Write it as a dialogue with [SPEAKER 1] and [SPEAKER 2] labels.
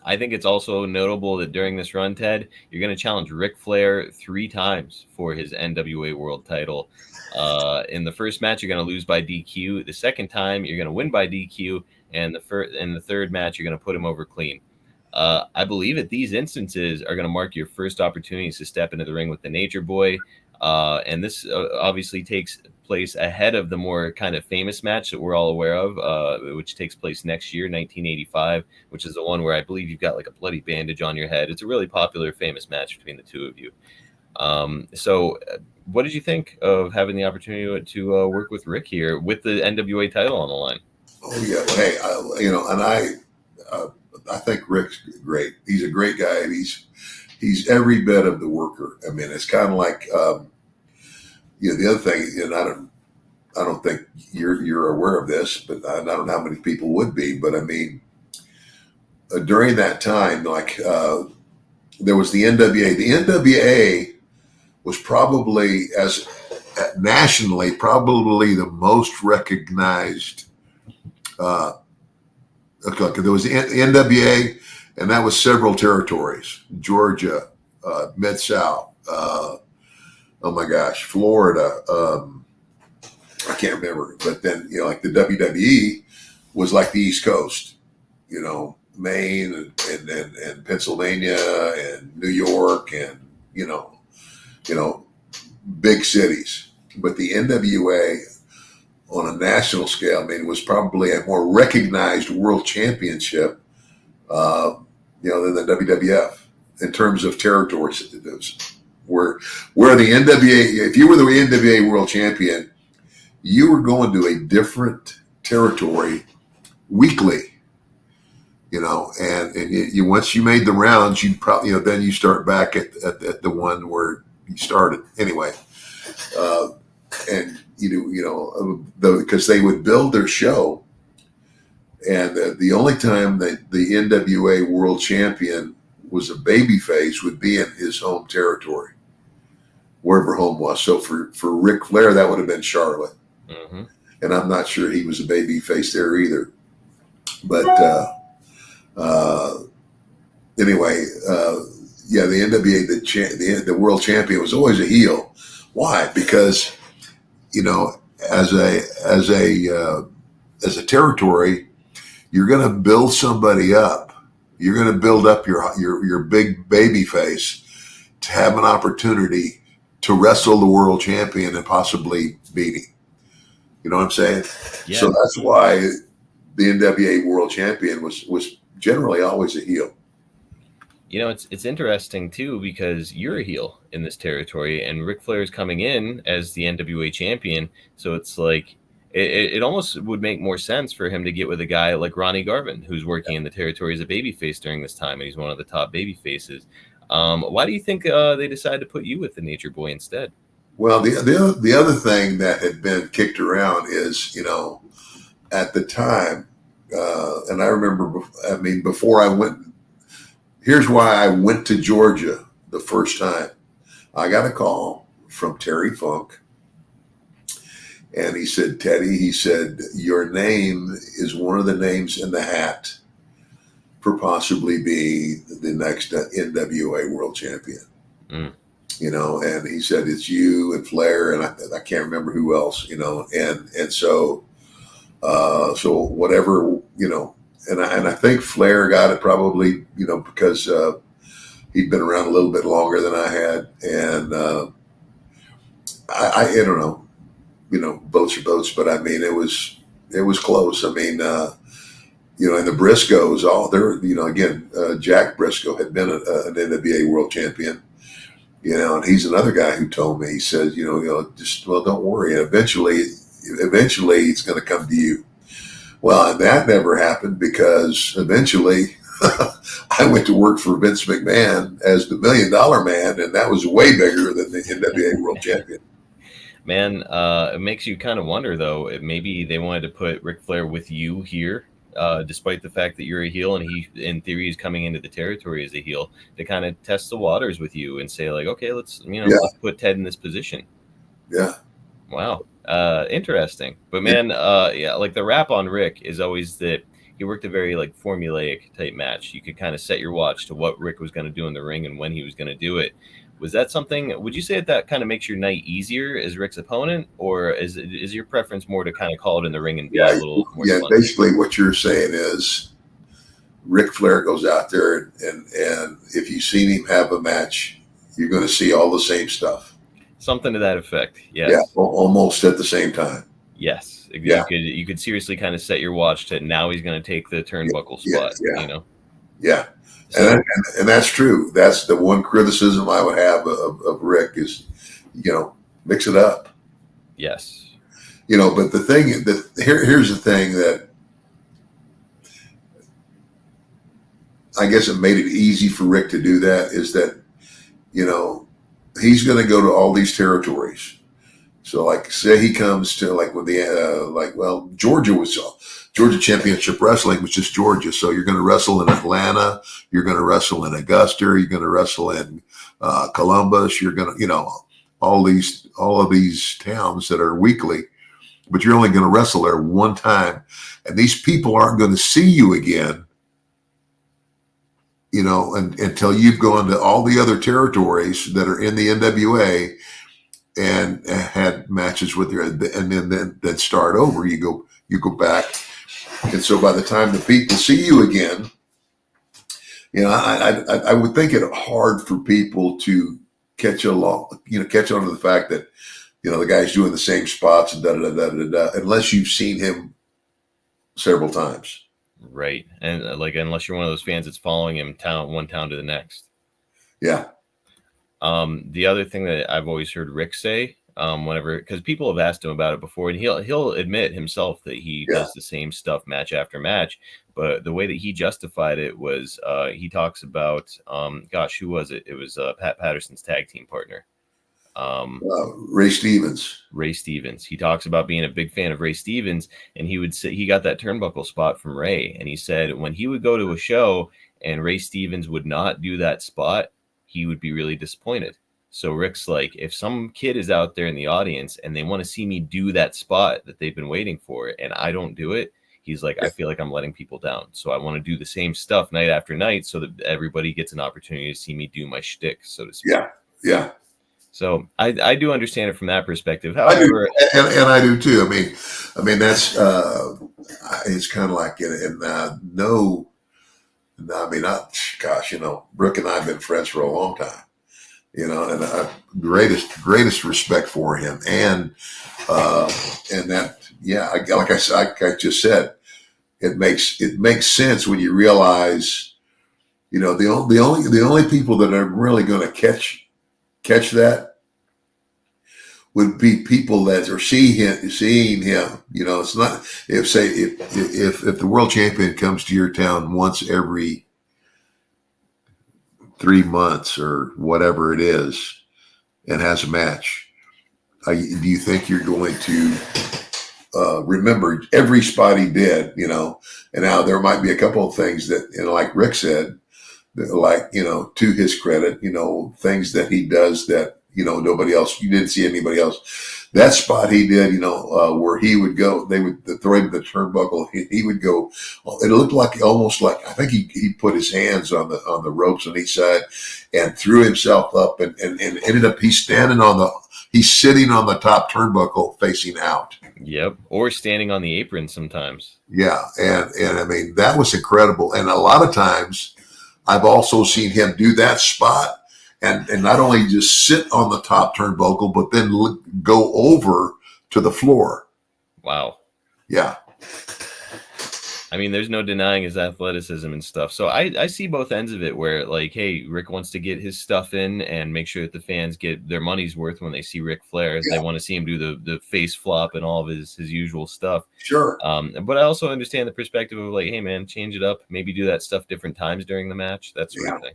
[SPEAKER 1] I think it's also notable that during this run, Ted, you're going to challenge Ric Flair 3 times for his NWA World Title. In the first match, you're going to lose by DQ. The second time, you're going to win by DQ, and the third match, you're going to put him over clean. I believe that these instances are going to mark your first opportunities to step into the ring with the Nature Boy. And this obviously takes place ahead of the more kind of famous match that we're all aware of, which takes place next year, 1985, which is the one where I believe you've got like a bloody bandage on your head. It's a really popular, famous match between the two of you. What did you think of having the opportunity to work with Rick here with the NWA title on the line?
[SPEAKER 2] Oh yeah, well, hey, uh, I think Rick's great. He's a great guy, and he's every bit of the worker. I mean, it's kind of like the other thing, and I don't think you're aware of this, but I don't know how many people would be. But I mean, during that time, like there was the NWA. The NWA was probably as nationally probably the most recognized. Okay, there was the NWA, and that was several territories: Georgia, Mid South. Oh my gosh, Florida. I can't remember, but then like the WWE was like the East Coast. Maine and Pennsylvania and New York and you know big cities. But the NWA on a national scale, I mean, it was probably a more recognized world championship, than the WWF in terms of territories. Where the NWA, if you were the NWA world champion, you were going to a different territory weekly. And you once you made the rounds, you probably then you start back at the one where you started anyway. And because they would build their show, and the only time that the NWA World Champion was a babyface would be in his home territory, wherever home was. So for Ric Flair, that would have been Charlotte, and I'm not sure he was a babyface there either. But anyway, the NWA, the world champion was always a heel. Why? Because as a territory, you're going to build somebody up. You're going to build up your big baby face to have an opportunity to wrestle the world champion and possibly beat him. You know what I'm saying?
[SPEAKER 1] Yeah.
[SPEAKER 2] So that's why the NWA world champion was generally always a heel.
[SPEAKER 1] It's interesting too, because you're a heel in this territory, and Ric Flair is coming in as the NWA champion. So it's like it almost would make more sense for him to get with a guy like Ronnie Garvin, who's working in the territory as a babyface during this time, and he's one of the top babyfaces. Why do you think they decided to put you with the Nature Boy instead?
[SPEAKER 2] Well, the other thing that had been kicked around is at the time, and I remember. I mean, before I went. Here's why I went to Georgia the first time. I got a call from Terry Funk, and he said, "Teddy," he said, "your name is one of the names in the hat for possibly being the next NWA World Champion." And he said, "It's you and Flair, and I can't remember who else, and so whatever, And I think Flair got it probably, because he'd been around a little bit longer than I had, and I don't know, boats are boats, but I mean it was close. I mean, and the Briscoes, again, Jack Briscoe had been an NWA world champion, and he's another guy who told me, he says, don't worry, and eventually it's going to come to you. Well, and that never happened, because eventually I went to work for Vince McMahon as the $1 Million Man, and that was way bigger than the NWA World Champion.
[SPEAKER 1] Man, it makes you kind of wonder, though, if maybe they wanted to put Ric Flair with you here, despite the fact that you're a heel, and he, in theory, is coming into the territory as a heel, to kind of test the waters with you and say, like, okay, let's put Ted in this position.
[SPEAKER 2] Yeah.
[SPEAKER 1] Wow. Interesting. But man, like the rap on Rick is always that he worked a very like formulaic type match. You could kind of set your watch to what Rick was going to do in the ring and when he was going to do it. Was that something? Would you say that kind of makes your night easier as Rick's opponent, or is your preference more to kind of call it in the ring and be a little more
[SPEAKER 2] yeah.
[SPEAKER 1] spontaneous?
[SPEAKER 2] Basically, what you're saying is Ric Flair goes out there, and if you've seen him have a match, you're going to see all the same stuff.
[SPEAKER 1] Something to that effect. Yes.
[SPEAKER 2] Yeah, almost at the same time.
[SPEAKER 1] Yes.
[SPEAKER 2] Yeah.
[SPEAKER 1] You could seriously kind of set your watch to now he's going to take the turnbuckle spot.
[SPEAKER 2] Yeah.
[SPEAKER 1] You know.
[SPEAKER 2] Yeah.
[SPEAKER 1] So,
[SPEAKER 2] and that's true. That's the one criticism I would have of Rick is, mix it up.
[SPEAKER 1] yes.
[SPEAKER 2] But the thing that here's the thing that I guess it made it easy for Rick to do that is that, he's going to go to all these territories. So like, say he comes to like with the, Georgia Championship Wrestling was just Georgia. So you're going to wrestle in Atlanta. You're going to wrestle in Augusta. You're going to wrestle in Columbus. You're going to, all of these towns that are weekly, but you're only going to wrestle there one time. And these people aren't going to see you again, until you've gone to all the other territories that are in the NWA and had matches with and then start over. You go back. And so by the time the people see you again, I would think it hard for people to catch on to the fact that, the guy's doing the same spots and unless you've seen him several times.
[SPEAKER 1] Right. And unless you're one of those fans that's following him one town to the next.
[SPEAKER 2] Yeah.
[SPEAKER 1] The other thing that I've always heard Rick say, whenever, because people have asked him about it before, and he'll admit himself that he does the same stuff match after match. But the way that he justified it was he talks about, who was it? It was Pat Patterson's tag team partner.
[SPEAKER 2] Ray Stevens.
[SPEAKER 1] Ray Stevens. He talks about being a big fan of Ray Stevens, and he would say he got that turnbuckle spot from Ray, and he said when he would go to a show and Ray Stevens would not do that spot, he would be really disappointed. So Rick's like, if some kid is out there in the audience and they want to see me do that spot that they've been waiting for and I don't do it, he's like, I feel like I'm letting people down. So I want to do the same stuff night after night so that everybody gets an opportunity to see me do my shtick, so to speak.
[SPEAKER 2] Yeah. Yeah.
[SPEAKER 1] So I do understand it from that perspective. However,
[SPEAKER 2] and I do too. I mean that's it's kind of like Brooke and I have been friends for a long time, and greatest respect for him, and that like I just said, it makes sense when you realize, the only people that are really going to catch that would be people that are seeing him. It's not if the world champion comes to your town once every 3 months or whatever it is and has a match. Do you think you're going to remember every spot he did? And now there might be a couple of things that, like Rick said, like, to his credit, things that he does that, nobody else, you didn't see anybody else. That spot he did, where he would go, they would throw him the turnbuckle. He would go, it looked like almost like, I think he put his hands on the ropes on each side and threw himself up and ended up, he's sitting on the top turnbuckle facing out.
[SPEAKER 1] Yep. Or standing on the apron sometimes.
[SPEAKER 2] Yeah. And I mean, that was incredible. And a lot of times I've also seen him do that spot and not only just sit on the top turnbuckle, but then go over to the floor.
[SPEAKER 1] Wow.
[SPEAKER 2] Yeah.
[SPEAKER 1] I mean, there's no denying his athleticism and stuff. So I see both ends of it where, like, hey, Rick wants to get his stuff in and make sure that the fans get their money's worth when they see Ric Flair. Yeah. They want to see him do the face flop and all of his usual stuff.
[SPEAKER 2] Sure.
[SPEAKER 1] But I also understand the perspective of, like, hey, man, change it up. Maybe do that stuff different times during the match. That sort of thing.